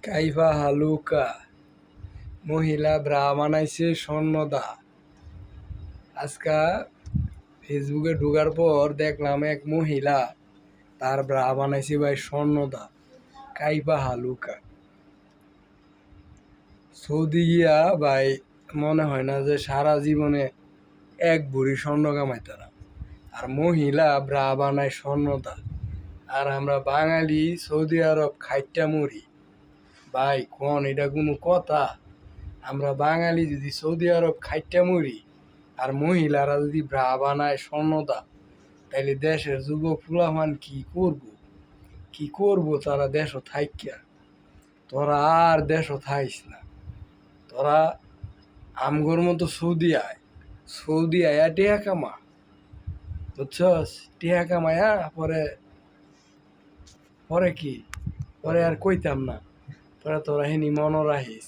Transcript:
কাইফা হালুকা মহিলা ব্রা বানাইছে স্বর্ণদা। আজকা ফেসবুকে ঢোকার পর দেখলাম এক মহিলা তার ব্রা বানাইছে ভাই স্বর্ণদা। কাইফা হালুকা সৌদি গিয়া ভাই মনে হয় না যে সারা জীবনে এক ভরি স্বর্ণ কামাইতে না। আর মহিলা ব্রা বানায় স্বর্ণদা, আর আমরা বাঙালি সৌদি আরব খাইটা মরি। ভাই কোন এটা কোনো কথা? আমরা বাঙালি যদি সৌদি আরব খাইটা মরি আর মহিলারা যদি ব্রা বানায় স্বর্ণদা, তাইলে দেশের যুবক ফুলাফান কি করবো তারা দেশও থাইকা? তোরা আর দেশও থাইস না, তোরা আমগর মতো সৌদি আয়া টিয়া কামা, বুঝছস? টিয়া কামায়া পরে পরে কি পরে আর কইতাম না, তোরা হেনি মনে রাখিস।